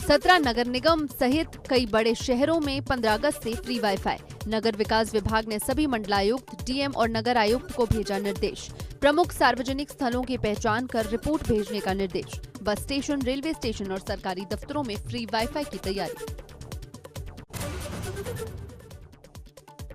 17 नगर निगम सहित कई बड़े शहरों में 15 अगस्त से फ्री वाईफाई। नगर विकास विभाग ने सभी मंडलायुक्त, डीएम और नगर आयुक्त को भेजा निर्देश। प्रमुख सार्वजनिक स्थलों की पहचान कर रिपोर्ट भेजने का निर्देश। बस स्टेशन, रेलवे स्टेशन और सरकारी दफ्तरों में फ्री वाईफाई की तैयारी।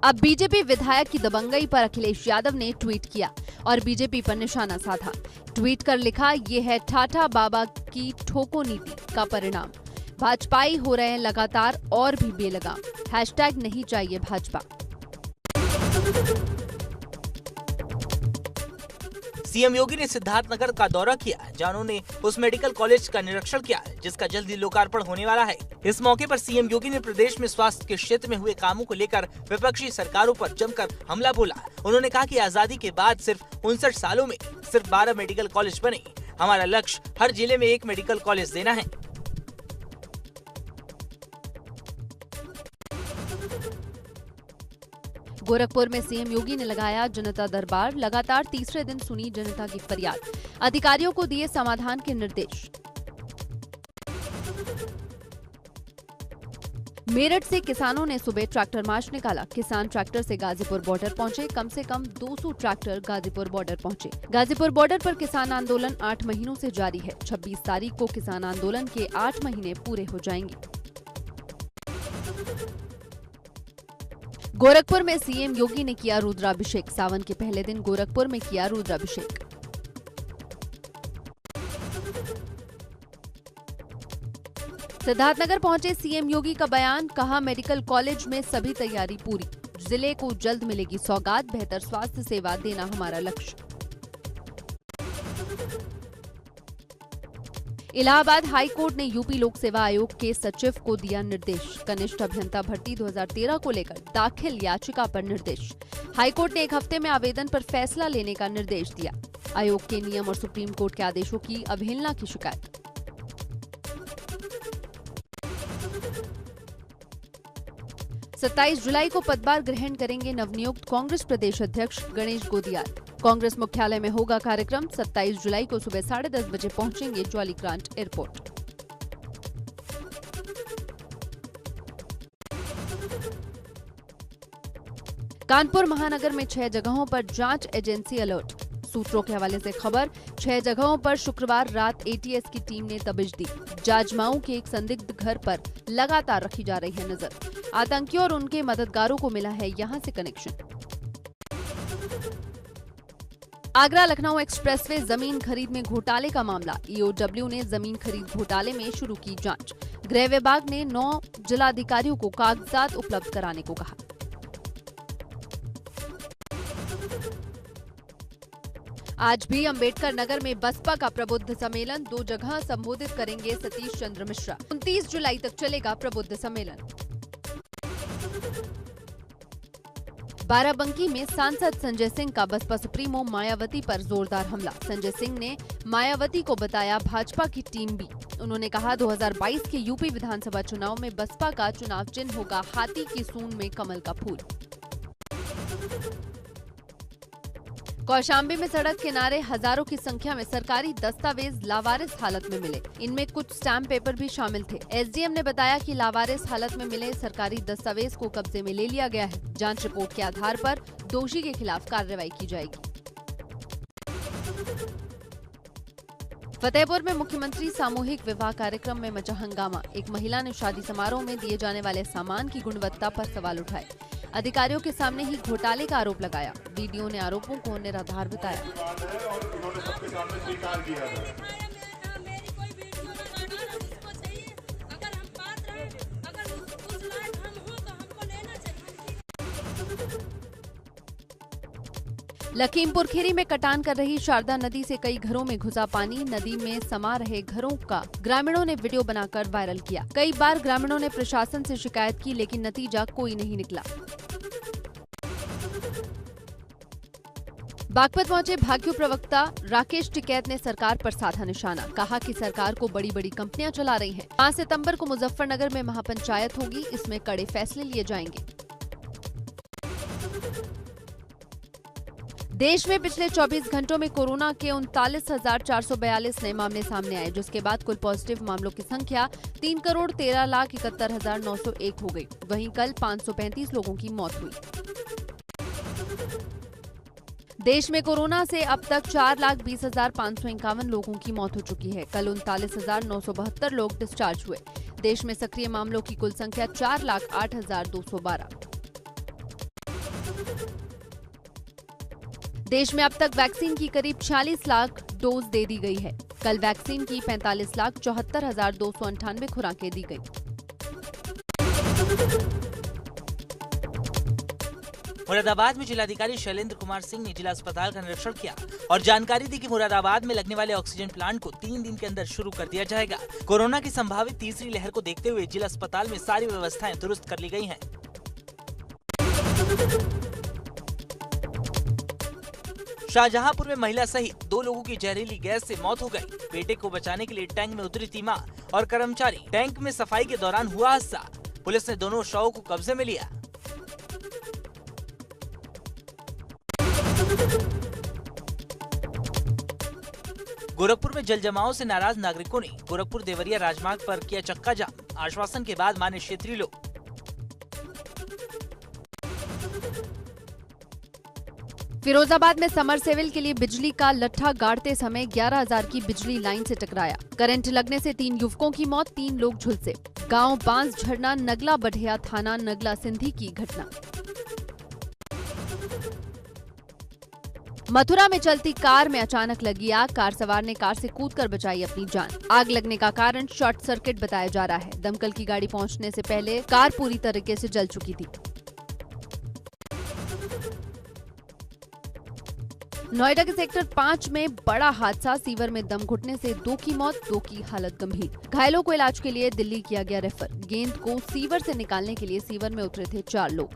अब बीजेपी विधायक की दबंगई पर अखिलेश यादव ने ट्वीट किया और बीजेपी पर निशाना साधा। ट्वीट कर लिखा, ये है ठाठा बाबा की ठोको नीति का परिणाम। भाजपाई हो रहे हैं लगातार और भी बेलगाम। हैशटैग नहीं चाहिए भाजपा। सीएम योगी ने सिद्धार्थनगर का दौरा किया, जहां उन्होंने उस मेडिकल कॉलेज का निरीक्षण किया जिसका जल्दी लोकार्पण होने वाला है। इस मौके पर सीएम योगी ने प्रदेश में स्वास्थ्य के क्षेत्र में हुए कामों को लेकर विपक्षी सरकारों पर जमकर हमला बोला। उन्होंने कहा कि आजादी के बाद सिर्फ 59 सालों में सिर्फ 12 मेडिकल कॉलेज बने। हमारा लक्ष्य हर जिले में एक मेडिकल कॉलेज देना है। गोरखपुर में सीएम योगी ने लगाया जनता दरबार। लगातार तीसरे दिन सुनी जनता की फरियाद। अधिकारियों को दिए समाधान के निर्देश। मेरठ से किसानों ने सुबह ट्रैक्टर मार्च निकाला। किसान ट्रैक्टर से गाजीपुर बॉर्डर पहुंचे। कम से कम 200 ट्रैक्टर गाजीपुर बॉर्डर पहुंचे। गाजीपुर बॉर्डर पर किसान आंदोलन 8 महीनों से जारी है। 26 तारीख को किसान आंदोलन के 8 महीने पूरे हो जाएंगे। गोरखपुर में सीएम योगी ने किया रुद्राभिषेक। सावन के पहले दिन गोरखपुर में किया रुद्राभिषेक। सिद्धार्थनगर पहुंचे सीएम योगी का बयान, कहा मेडिकल कॉलेज में सभी तैयारी पूरी। जिले को जल्द मिलेगी सौगात। बेहतर स्वास्थ्य सेवा देना हमारा लक्ष्य। इलाहाबाद हाई कोर्ट ने यूपी लोक सेवा आयोग के सचिव को दिया निर्देश। कनिष्ठ अभियंता भर्ती 2013 को लेकर दाखिल याचिका पर निर्देश। हाई कोर्ट ने 1 हफ्ते में आवेदन पर फैसला लेने का निर्देश दिया। आयोग के नियम और सुप्रीम कोर्ट के आदेशों की अवहेलना की शिकायत। सत्ताईस जुलाई को पदभार ग्रहण करेंगे नवनियुक्त कांग्रेस प्रदेश अध्यक्ष गणेश गोदियाल। कांग्रेस मुख्यालय में होगा कार्यक्रम। 27 जुलाई को सुबह 10:30 बजे पहुंचेंगे जॉली ग्रांट एयरपोर्ट। कानपुर महानगर में 6 जगहों पर जांच एजेंसी अलर्ट। सूत्रों के हवाले से खबर, 6 जगहों पर शुक्रवार रात एटीएस की टीम ने दबिश दी। जाजमाऊ के एक संदिग्ध घर पर लगातार रखी जा रही है नजर। आतंकियों और उनके मददगारों को मिला है यहां से कनेक्शन। आगरा लखनऊ एक्सप्रेसवे जमीन खरीद में घोटाले का मामला। ईओडब्ल्यू ने जमीन खरीद घोटाले में शुरू की जांच। गृह विभाग ने 9 जिलाधिकारियों को कागजात उपलब्ध कराने को कहा। आज भी अंबेडकर नगर में बसपा का प्रबुद्ध सम्मेलन। 2 जगह संबोधित करेंगे सतीश चंद्र मिश्रा। 29 जुलाई तक चलेगा प्रबुद्ध सम्मेलन। बाराबंकी में सांसद संजय सिंह का बसपा सुप्रीमो मायावती पर जोरदार हमला। संजय सिंह ने मायावती को बताया भाजपा की टीम बी। उन्होंने कहा 2022 के यूपी विधानसभा चुनाव में बसपा का चुनाव चिन्ह होगा हाथी की सूंड में कमल का फूल। कौशाम्बी में सड़क किनारे हजारों की संख्या में सरकारी दस्तावेज लावारिस हालत में मिले। इनमें कुछ स्टैम्प पेपर भी शामिल थे। एसडीएम ने बताया कि लावारिस हालत में मिले सरकारी दस्तावेज को कब्जे में ले लिया गया है। जांच रिपोर्ट के आधार पर दोषी के खिलाफ कार्रवाई की जाएगी। फतेहपुर में मुख्यमंत्री सामूहिक विवाह कार्यक्रम में मचा हंगामा। एक महिला ने शादी समारोह में दिए जाने वाले सामान की गुणवत्ता पर सवाल उठाए। अधिकारियों के सामने ही घोटाले का आरोप लगाया। वीडियो ने आरोपों को निराधार बताया। लखीमपुर खीरी में कटान कर रही शारदा नदी से कई घरों में घुसा पानी। नदी में समा रहे घरों का ग्रामीणों ने वीडियो बनाकर वायरल किया। कई बार ग्रामीणों ने प्रशासन से शिकायत की, लेकिन नतीजा कोई नहीं निकला। बागपत पहुंचे भाजपा प्रवक्ता राकेश टिकैत ने सरकार पर साधा निशाना। कहा कि सरकार को बड़ी बड़ी कंपनियां चला रही हैं। 5 सितंबर को मुजफ्फरनगर में महापंचायत होगी, इसमें कड़े फैसले लिए जाएंगे। देश में पिछले 24 घंटों में कोरोना के 39,442 नए मामले सामने आए, जिसके बाद कुल पॉजिटिव मामलों की संख्या 3,13,71,901 हो गई। वहीं कल 535 लोगों की मौत हुई। देश में कोरोना से अब तक 4,20,551 लोगों की मौत हो चुकी है। कल 39,972 लोग डिस्चार्ज हुए। देश में सक्रिय मामलों की कुल संख्या 4,08,212। देश में अब तक वैक्सीन की करीब 46 लाख डोज दे दी गई है। कल वैक्सीन की 45,74,298 खुराकें दी गई। मुरादाबाद में जिलाधिकारी शैलेंद्र कुमार सिंह ने जिला अस्पताल का निरीक्षण किया और जानकारी दी कि मुरादाबाद में लगने वाले ऑक्सीजन प्लांट को 3 दिन के अंदर शुरू कर दिया जाएगा। कोरोना की संभावित तीसरी लहर को देखते हुए जिला अस्पताल में सारी व्यवस्थाएं दुरुस्त कर ली गई हैं। शाहजहांपुर में महिला सहित 2 लोगों की जहरीली गैस से मौत हो गई। बेटे को बचाने के लिए टैंक में उतरी थी मां और कर्मचारी। टैंक में सफाई के दौरान हुआ हादसा। पुलिस ने दोनों शवों को कब्जे में लिया। गोरखपुर में जल जमाव से नाराज नागरिकों ने गोरखपुर देवरिया राजमार्ग पर किया चक्का जाम। आश्वासन के बाद माने क्षेत्रीय लोग। फिरोजाबाद में समर सेविल के लिए बिजली का लट्ठा गाड़ते समय 11,000 की बिजली लाइन से टकराया। करंट लगने से 3 युवकों की मौत, 3 लोग झुलसे। गांव बांस झरना, नगला बढ़िया थाना, नगला सिंधी की घटना। मथुरा में चलती कार में अचानक लगी आग। कार सवार ने कार से कूदकर बचाई अपनी जान। आग लगने का कारण शॉर्ट सर्किट बताया जा रहा है। दमकल की गाड़ी पहुंचने से पहले कार पूरी तरीके से जल चुकी थी। नोएडा के सेक्टर 5 में बड़ा हादसा। सीवर में दम घुटने से 2 की मौत, 2 की हालत गंभीर। घायलों को इलाज के लिए दिल्ली किया गया रेफर। गेंद को सीवर से निकालने के लिए सीवर में उतरे थे 4 लोग।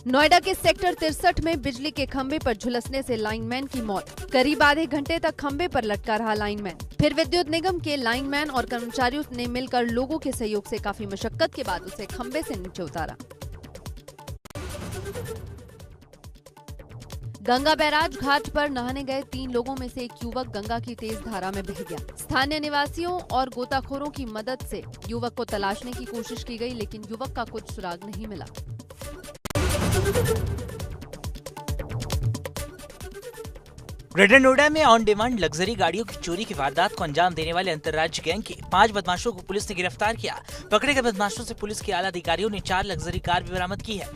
नोएडा के सेक्टर 63 में बिजली के खंभे पर झुलसने से लाइनमैन की मौत। करीब आधे घंटे तक खंभे पर लटका रहा लाइनमैन। फिर विद्युत निगम के लाइनमैन और कर्मचारियों ने मिलकर लोगों के सहयोग से काफी मशक्कत के बाद उसे खंभे से नीचे उतारा। गंगा बैराज घाट पर नहाने गए 3 लोगों में से एक युवक गंगा की तेज धारा में बह गया। स्थानीय निवासियों और गोताखोरों की मदद से युवक को तलाशने की कोशिश की गई, लेकिन युवक का कुछ सुराग नहीं मिला। ग्रेटर नोएडा में ऑन डिमांड लग्जरी गाड़ियों की चोरी की वारदात को अंजाम देने वाले अंतर्राज्यीय गैंग के 5 बदमाशों को पुलिस ने गिरफ्तार किया। पकड़े गए बदमाशों से पुलिस के आला अधिकारियों ने 4 लग्जरी कार भी बरामद की है।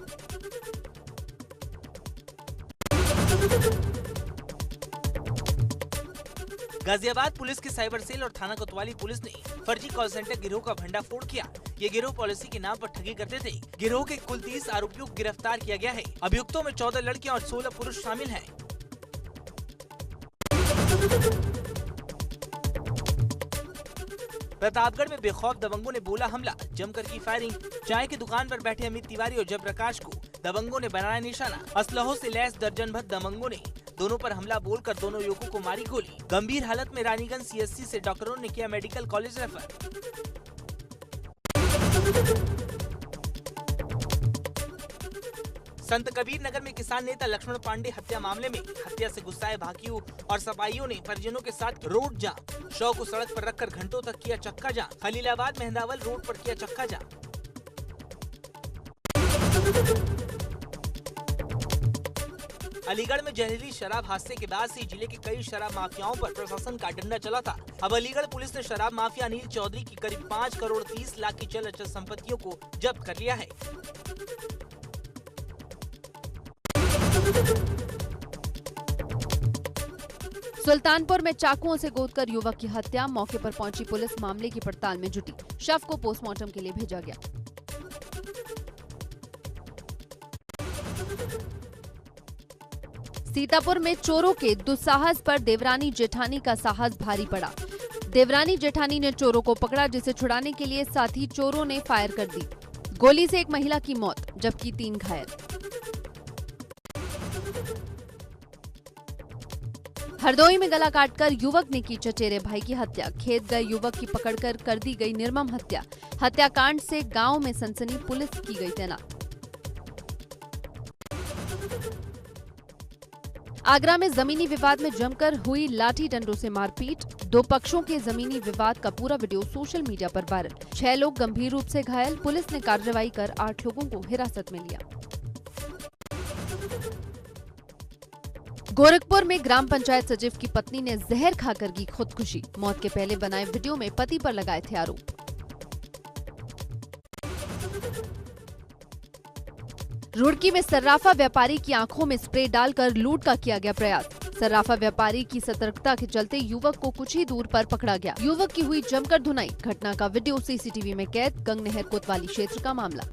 गाजियाबाद पुलिस की साइबर सेल और थाना कोतवाली पुलिस ने फर्जी कॉल सेंटर गिरोह का भंडाफोड़ किया। ये गिरोह पॉलिसी के नाम पर ठगी करते थे। गिरोह के कुल 30 आरोपियों को गिरफ्तार किया गया है। अभियुक्तों में 14 लड़कियां और 16 पुरुष शामिल हैं। प्रतापगढ़ में बेखौफ दबंगों ने बोला हमला, जमकर की फायरिंग। चाय की दुकान पर बैठे अमित तिवारी और जयप्रकाश को दबंगों ने बनाया निशाना। असलहों से लैस दर्जन भर दबंगों ने दोनों पर हमला बोलकर दोनों युवकों को मारी गोली। गंभीर हालत में रानीगंज सीएससी से डॉक्टरों ने किया मेडिकल कॉलेज रेफर। संत कबीर नगर में किसान नेता लक्ष्मण पांडे हत्या मामले में हत्या से गुस्साए भाकियों और सपाइयों ने परिजनों के साथ रोड जाम। शव को सड़क पर रखकर घंटों तक किया चक्का जाम। खलीलाबाद मेहंदावल रोड पर किया चक्का जाम। अलीगढ़ में जहरीली शराब हादसे के बाद से जिले के कई शराब माफियाओं पर प्रशासन का डंडा चला था। अब अलीगढ़ पुलिस ने शराब माफिया अनिल चौधरी की करीब 5 करोड़ 30 लाख की चल अचल संपत्तियों को जब्त कर लिया है। सुल्तानपुर में चाकुओं से गोदकर युवक की हत्या। मौके पर पहुंची पुलिस मामले की पड़ताल में जुटी। शव को पोस्टमार्टम के लिए भेजा गया। सीतापुर में चोरों के दुस्साहस पर देवरानी जेठानी का साहस भारी पड़ा। देवरानी जेठानी ने चोरों को पकड़ा, जिसे छुड़ाने के लिए साथी चोरों ने फायर कर दी। गोली से एक महिला की मौत, जबकि 3 घायल। हरदोई में गला काटकर युवक ने की चचेरे भाई की हत्या। खेत गए युवक की पकड़कर कर दी गई निर्मम हत्या। हत्याकांड से गांव में सनसनी, पुलिस की गई तैनात। आगरा में जमीनी विवाद में जमकर हुई लाठी डंडों से मारपीट। दो पक्षों के जमीनी विवाद का पूरा वीडियो सोशल मीडिया पर वायरल। 6 लोग गंभीर रूप से घायल। पुलिस ने कार्रवाई कर 8 लोगों को हिरासत में लिया। गोरखपुर में ग्राम पंचायत सचिव की पत्नी ने जहर खाकर की खुदकुशी। मौत के पहले बनाए वीडियो में पति पर लगाए थे आरोप। रुड़की में सर्राफा व्यापारी की आंखों में स्प्रे डालकर लूट का किया गया प्रयास। सर्राफा व्यापारी की सतर्कता के चलते युवक को कुछ ही दूर पर पकड़ा गया। युवक की हुई जमकर धुनाई। घटना का वीडियो सीसीटीवी में कैद। गंगनहर कोतवाली क्षेत्र का मामला।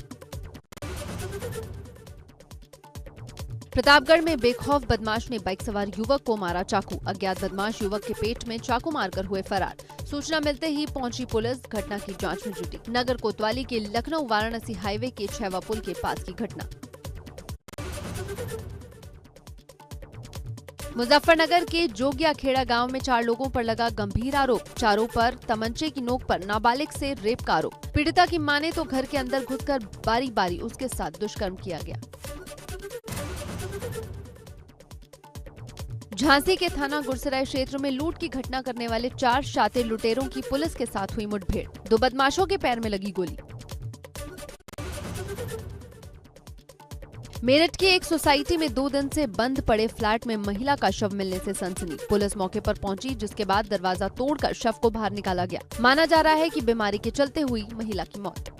प्रतापगढ़ में बेखौफ बदमाश ने बाइक सवार युवक को मारा चाकू। अज्ञात बदमाश युवक के पेट में चाकू मारकर हुए फरार। सूचना मिलते ही पहुंची पुलिस घटना की जांच में जुटी। नगर कोतवाली के लखनऊ वाराणसी हाईवे के छैवा पुल के पास की घटना। मुजफ्फरनगर के जोगिया खेड़ा गांव में 4 लोगों पर लगा गंभीर आरोप। चारों पर तमंचे की नोक पर नाबालिग से रेप का आरोप। पीड़िता की माने तो घर के अंदर घुसकर बारी बारी उसके साथ दुष्कर्म किया गया। झांसी के थाना गुरसराय क्षेत्र में लूट की घटना करने वाले 4 शातिर लुटेरों की पुलिस के साथ हुई मुठभेड़। 2 बदमाशों के पैर में लगी गोली। मेरठ की एक सोसाइटी में 2 दिन से बंद पड़े फ्लैट में महिला का शव मिलने से सनसनी। पुलिस मौके पर पहुंची, जिसके बाद दरवाजा तोड़कर शव को बाहर निकाला गया। माना जा रहा है कि बीमारी के चलते हुई महिला की मौत।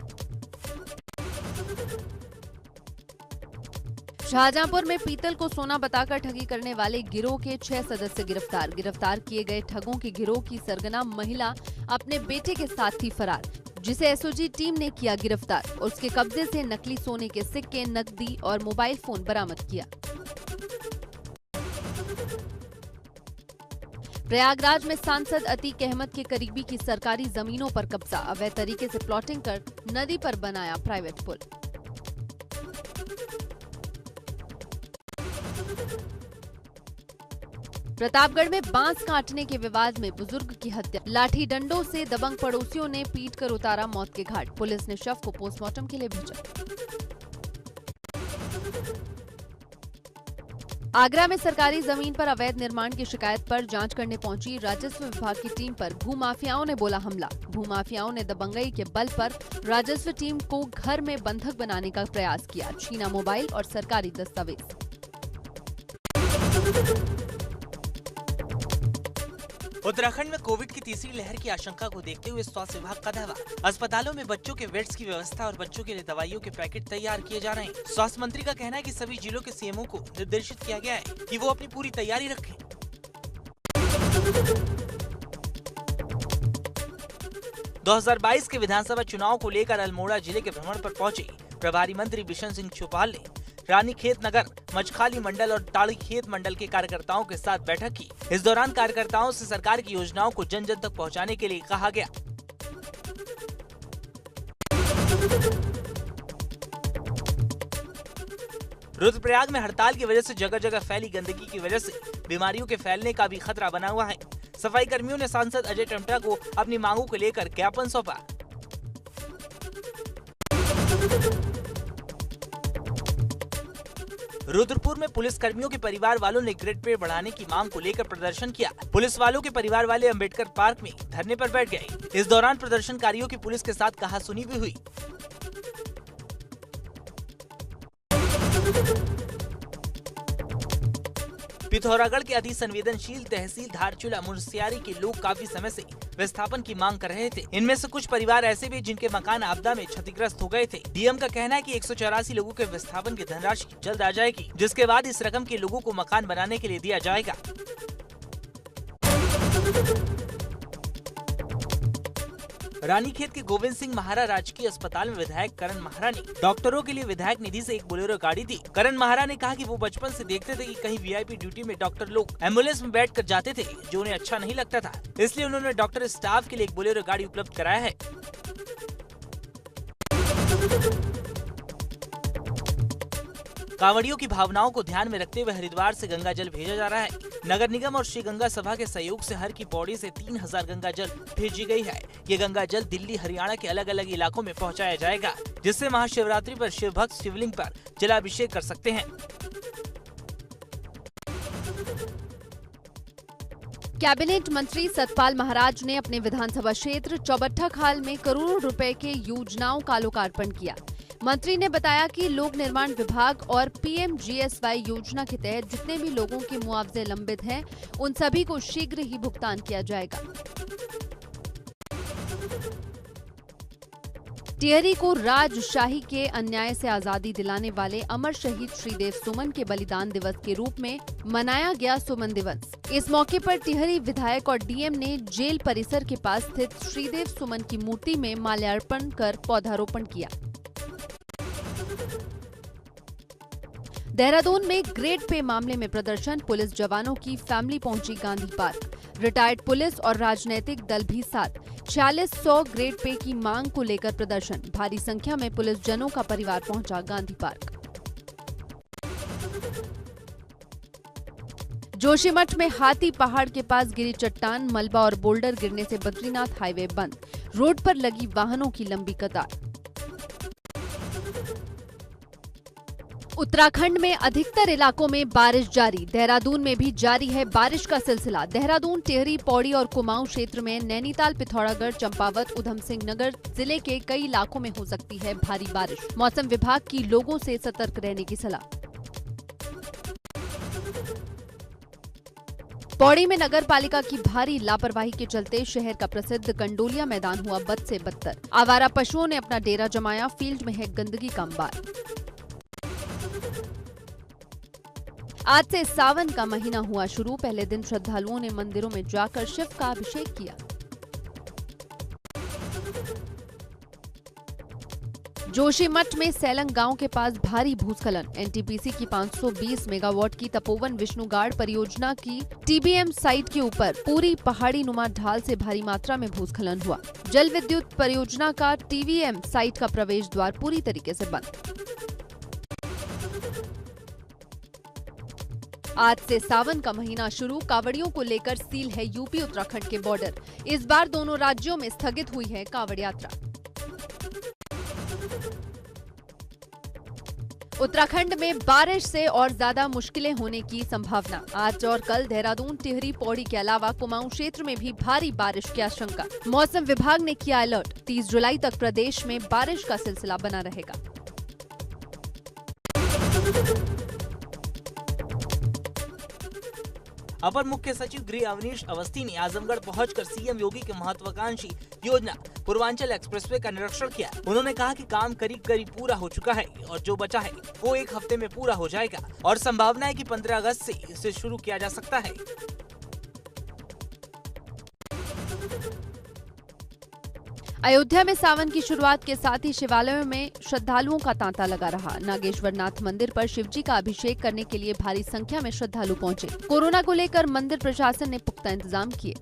शाहजहांपुर में पीतल को सोना बताकर ठगी करने वाले गिरोह के 6 सदस्य गिरफ्तार। गिरफ्तार किए गए ठगों की गिरोह की सरगना महिला अपने बेटे के साथ थी फरार, जिसे एसओजी टीम ने किया गिरफ्तार। उसके कब्जे से नकली सोने के सिक्के, नकदी और मोबाइल फोन बरामद किया। प्रयागराज में सांसद अतीक अहमद के करीबी की सरकारी जमीनों पर कब्जा। अवैध तरीके से प्लॉटिंग कर नदी पर बनाया प्राइवेट पुल। प्रतापगढ़ में बांस काटने के विवाद में बुजुर्ग की हत्या। लाठी डंडों से दबंग पड़ोसियों ने पीटकर उतारा मौत के घाट। पुलिस ने शव को पोस्टमार्टम के लिए भेजा। आगरा में सरकारी जमीन पर अवैध निर्माण की शिकायत पर जांच करने पहुंची राजस्व विभाग की टीम पर भूमाफियाओं ने बोला हमला। भूमाफियाओं ने दबंगई के बल पर राजस्व टीम को घर में बंधक बनाने का प्रयास किया। छीना मोबाइल और सरकारी दस्तावेज। उत्तराखंड में कोविड की तीसरी लहर की आशंका को देखते हुए स्वास्थ्य विभाग का दावा। अस्पतालों में बच्चों के बेड्स की व्यवस्था और बच्चों के लिए दवाइयों के पैकेट तैयार किए जा रहे हैं। स्वास्थ्य मंत्री का कहना है कि सभी जिलों के सीएमओ को निर्देशित किया गया है कि वो अपनी पूरी तैयारी रखें। 2022 के विधानसभा चुनाव को लेकर अल्मोड़ा जिले के भ्रमण पर पहुंचे प्रभारी मंत्री बिशन सिंह चौपाल ने रानीखेत नगर, मचखाली मंडल और टाड़ीखेत मंडल के कार्यकर्ताओं के साथ बैठक की। इस दौरान कार्यकर्ताओं से सरकार की योजनाओं को जन जन तक पहुंचाने के लिए कहा गया। रुद्रप्रयाग में हड़ताल की वजह से जगह जगह फैली गंदगी की वजह से बीमारियों के फैलने का भी खतरा बना हुआ है। सफाई कर्मियों ने सांसद अजय टमटा को अपनी मांगों को लेकर ज्ञापन सौंपा। रुद्रपुर में पुलिस कर्मियों के परिवार वालों ने ग्रेड पे बढ़ाने की मांग को लेकर प्रदर्शन किया। पुलिस वालों के परिवार वाले अंबेडकर पार्क में धरने पर बैठ गए। इस दौरान प्रदर्शनकारियों की पुलिस के साथ कहासुनी भी हुई। पिथौरागढ़ के अति संवेदनशील तहसील धारचूला मुनस्यारी के लोग काफी समय से विस्थापन की मांग कर रहे थे। इनमें से कुछ परिवार ऐसे भी जिनके मकान आपदा में क्षतिग्रस्त हो गए थे। डीएम का कहना है कि 184 लोगों के विस्थापन की धनराशि जल्द आ जाएगी, जिसके बाद इस रकम के लोगों को मकान बनाने के लिए दिया जाएगा। रानीखेत के गोविंद सिंह महारा राजकीय अस्पताल में विधायक करण महारा ने डॉक्टरों के लिए विधायक निधि से एक बोलेरो गाड़ी दी। करण महारा ने कहा कि वो बचपन से देखते थे कि कहीं वीआईपी ड्यूटी में डॉक्टर लोग एम्बुलेंस में बैठकर जाते थे, जो उन्हें अच्छा नहीं लगता था। इसलिए उन्होंने डॉक्टर स्टाफ के लिए एक बोलेरो गाड़ी उपलब्ध कराया है। कांवड़ियों की भावनाओं को ध्यान में रखते हुए हरिद्वार से गंगा जल भेजा जा रहा है। नगर निगम और श्री गंगा सभा के सहयोग से हर की पौड़ी से 3000 गंगा जल भेजी गई है। ये गंगा जल दिल्ली, हरियाणा के अलग अलग इलाकों में पहुंचाया जाएगा, जिससे महाशिवरात्रि पर शिव भक्त शिवलिंग पर जलाभिषेक कर सकते हैं। कैबिनेट मंत्री सतपाल महाराज ने अपने विधानसभा क्षेत्र चौबट्टा खाल में करोड़ों रुपए के योजनाओं का लोकार्पण किया। मंत्री ने बताया कि लोक निर्माण विभाग और पीएमजीएसवाई योजना के तहत जितने भी लोगों के मुआवजे लंबित हैं, उन सभी को शीघ्र ही भुगतान किया जाएगा। टिहरी को राजशाही के अन्याय से आजादी दिलाने वाले अमर शहीद श्रीदेव सुमन के बलिदान दिवस के रूप में मनाया गया सुमन दिवस। इस मौके पर टिहरी विधायक और डीएम ने जेल परिसर के पास स्थित श्रीदेव सुमन की मूर्ति में माल्यार्पण कर पौधारोपण किया। देहरादून में ग्रेड पे मामले में प्रदर्शन, पुलिस जवानों की फैमिली पहुंची गांधी पार्क। रिटायर्ड पुलिस और राजनीतिक दल भी साथ। 4600 ग्रेड पे की मांग को लेकर प्रदर्शन, भारी संख्या में पुलिस जनों का परिवार पहुंचा गांधी पार्क। जोशीमठ में हाथी पहाड़ के पास गिरी चट्टान, मलबा और बोल्डर गिरने से बद्रीनाथ हाईवे बंद, रोड पर लगी वाहनों की लंबी कतार। उत्तराखंड में अधिकतर इलाकों में बारिश जारी, देहरादून में भी जारी है बारिश का सिलसिला। देहरादून, टिहरी, पौड़ी और कुमाऊं क्षेत्र में, नैनीताल, पिथौरागढ़, चंपावत, उधम सिंह नगर जिले के कई इलाकों में हो सकती है भारी बारिश। मौसम विभाग की लोगों से सतर्क रहने की सलाह। पौड़ी में नगर पालिका की भारी लापरवाही के चलते शहर का प्रसिद्ध कंडोलिया मैदान हुआ बद से बदतर। आवारा पशुओं ने अपना डेरा जमाया, फील्ड में है गंदगी का अंबार। आज से सावन का महीना हुआ शुरू, पहले दिन श्रद्धालुओं ने मंदिरों में जाकर शिव का अभिषेक किया। जोशीमठ में सैलंग गांव के पास भारी भूस्खलन, एनटीपीसी की 520 मेगावाट की तपोवन विष्णुगाड़ परियोजना की टीबीएम साइट के ऊपर पूरी पहाड़ी नुमा ढाल से भारी मात्रा में भूस्खलन हुआ। जल विद्युत परियोजना का टीवीएम साइट का प्रवेश द्वार पूरी तरीके से बंद। आज से सावन का महीना शुरू, कांवड़ियों को लेकर सील है यूपी उत्तराखंड के बॉर्डर। इस बार दोनों राज्यों में स्थगित हुई है कांवड़ यात्रा। उत्तराखंड में बारिश से और ज्यादा मुश्किलें होने की संभावना। आज और कल देहरादून, टिहरी, पौड़ी के अलावा कुमाऊं क्षेत्र में भी भारी बारिश की आशंका। मौसम विभाग ने किया अलर्ट, 30 जुलाई तक प्रदेश में बारिश का सिलसिला बना रहेगा। अपर मुख्य सचिव गृह अवनीश अवस्थी ने आजमगढ़ पहुंचकर सीएम योगी के महत्वाकांक्षी योजना पूर्वांचल एक्सप्रेसवे का निरीक्षण किया। उन्होंने कहा कि काम करीब पूरा हो चुका है और जो बचा है वो 1 हफ्ते में पूरा हो जाएगा और संभावना है कि 15 अगस्त से इसे शुरू किया जा सकता है। अयोध्या में सावन की शुरुआत के साथ ही शिवालयों में श्रद्धालुओं का तांता लगा रहा। नागेश्वर नाथ मंदिर पर शिवजी का अभिषेक करने के लिए भारी संख्या में श्रद्धालु पहुंचे। कोरोना को लेकर मंदिर प्रशासन ने पुख्ता इंतजाम किए।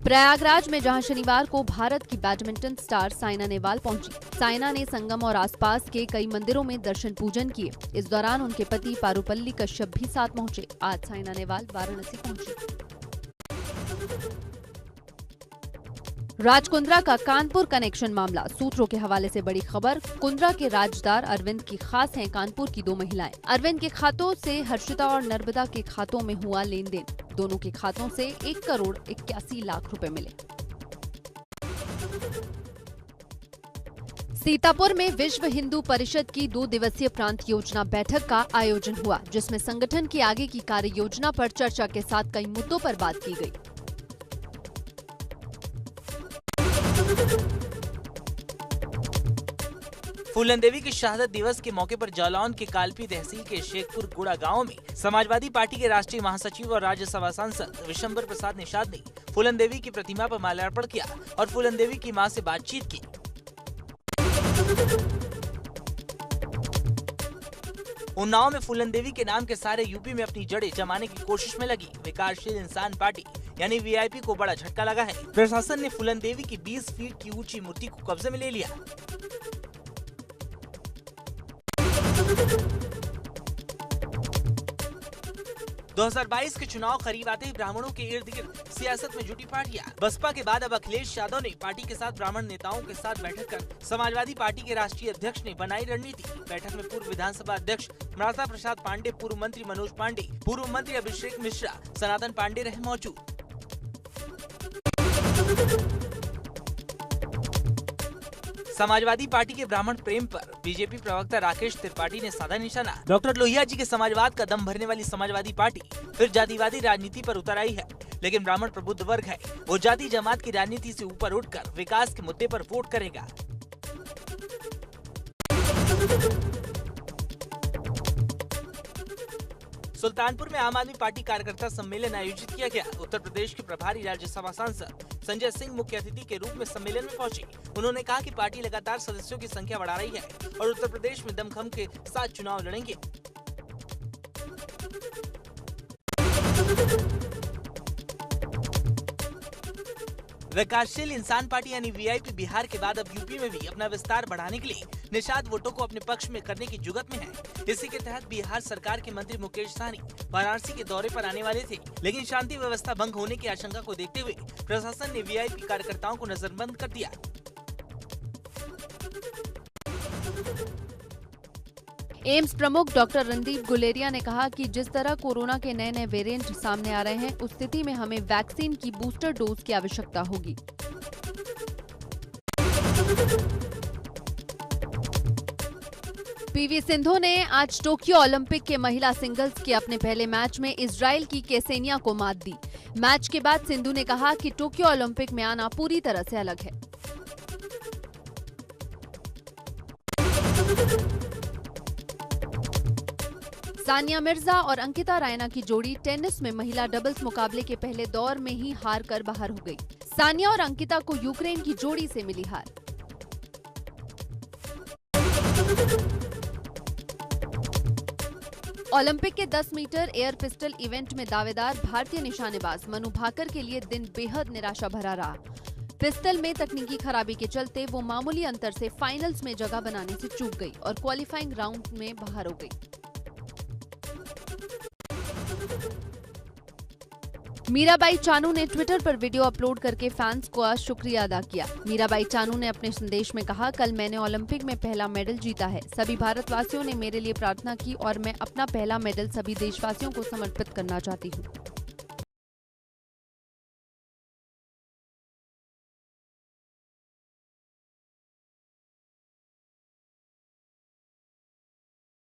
प्रयागराज में जहां शनिवार को भारत की बैडमिंटन स्टार साइना नेहवाल पहुंची। साइना ने संगम और आसपास के कई मंदिरों में दर्शन पूजन किए। इस दौरान उनके पति पारुपल्ली कश्यप भी साथ पहुंचे। आज साइना नेहवाल वाराणसी पहुंची। राजकुंद्रा का कानपुर कनेक्शन मामला, सूत्रों के हवाले से बड़ी खबर। कुंद्रा के राजदार अरविंद की खास हैं कानपुर की 2 महिलाएं। अरविंद के खातों से हर्षिता और नर्मदा के खातों में हुआ लेन देन। दोनों के खातों से 1 करोड़ 81 लाख रुपए मिले। सीतापुर में विश्व हिंदू परिषद की 2 दिवसीय प्रांत योजना बैठक का आयोजन हुआ, जिसमें संगठन की आगे की कार्य योजना पर चर्चा के साथ कई मुद्दों पर बात की गई। फूलन देवी की शहादत दिवस के मौके पर जालौन के कालपी तहसील के शेखपुर गुड़ा गांव में समाजवादी पार्टी के राष्ट्रीय महासचिव और राज्यसभा सांसद विशंबर प्रसाद निषाद ने फूलन देवी की प्रतिमा पर माल्यार्पण किया और फूलन देवी की मां से बातचीत की। उन्नाव में फूलन देवी के नाम के सारे यूपी में अपनी जड़ें जमाने की कोशिश में लगी विकासशील इंसान पार्टी यानी वीआईपी को बड़ा झटका लगा है। प्रशासन ने फूलन देवी की 20 फीट की ऊंची मूर्ति को कब्जे में ले लिया। 2022 के चुनाव करीब आते ही ब्राह्मणों के इर्द गिर्द सियासत में जुटी पार्टियां। बसपा के बाद अब अखिलेश यादव ने पार्टी के साथ ब्राह्मण नेताओं के साथ बैठक कर समाजवादी पार्टी के राष्ट्रीय अध्यक्ष ने बनाई रणनीति। बैठक में पूर्व विधानसभा अध्यक्ष मराता प्रसाद पांडे, पूर्व मंत्री मनोज पांडे, पूर्व मंत्री अभिषेक मिश्रा, सनातन पांडे रहे मौजूद। समाजवादी पार्टी के ब्राह्मण प्रेम पर बीजेपी प्रवक्ता राकेश त्रिपाठी ने साधा निशाना। डॉक्टर लोहिया जी के समाजवाद का दम भरने वाली समाजवादी पार्टी फिर जातिवादी राजनीति पर उतर आई है, लेकिन ब्राह्मण प्रबुद्ध वर्ग है, वो जाति जमात की राजनीति से ऊपर उठकर विकास के मुद्दे पर वोट करेगा। सुल्तानपुर में आम आदमी पार्टी कार्यकर्ता सम्मेलन आयोजित किया गया। उत्तर प्रदेश के प्रभारी राज्यसभा सांसद संजय सिंह मुख्य अतिथि के रूप में सम्मेलन में पहुंचे। उन्होंने कहा कि पार्टी लगातार सदस्यों की संख्या बढ़ा रही है और उत्तर प्रदेश में दमखम के साथ चुनाव लड़ेंगे। विकासशील इंसान पार्टी यानी वीआईपी बिहार के बाद अब यूपी में भी अपना विस्तार बढ़ाने के लिए निषाद वोटों को अपने पक्ष में करने की जुगत में है। इसी के तहत बिहार सरकार के मंत्री मुकेश सहनी वाराणसी के दौरे पर आने वाले थे, लेकिन शांति व्यवस्था भंग होने की आशंका को देखते हुए प्रशासन ने वीआईपी कार्यकर्ताओं को नजरबंद कर दिया। एम्स प्रमुख डॉक्टर रणदीप गुलेरिया ने कहा कि जिस तरह कोरोना के नए नए वेरिएंट सामने आ रहे हैं, उस स्थिति में हमें वैक्सीन की बूस्टर डोज की आवश्यकता होगी। पीवी सिंधु ने आज टोक्यो ओलंपिक के महिला सिंगल्स के अपने पहले मैच में इजराइल की केसेनिया को मात दी। मैच के बाद सिंधु ने कहा कि टोक्यो ओलंपिक में आना पूरी तरह से अलग है। सानिया मिर्जा और अंकिता रायना की जोड़ी टेनिस में महिला डबल्स मुकाबले के पहले दौर में ही हार कर बाहर हो गई। सानिया और अंकिता को यूक्रेन की जोड़ी से मिली हार। ओलंपिक के 10 मीटर एयर पिस्टल इवेंट में दावेदार भारतीय निशानेबाज मनु भाकर के लिए दिन बेहद निराशा भरा रहा। पिस्टल में तकनीकी खराबी के चलते वो मामूली अंतर से फाइनल्स में जगह बनाने से चूक गई और क्वालिफाइंग राउंड में बाहर हो गई। मीराबाई चानू ने ट्विटर पर वीडियो अपलोड करके फैंस को शुक्रिया अदा किया। मीराबाई चानू ने अपने संदेश में कहा, कल मैंने ओलंपिक में पहला मेडल जीता है। सभी भारतवासियों ने मेरे लिए प्रार्थना की और मैं अपना पहला मेडल सभी देशवासियों को समर्पित करना चाहती हूँ।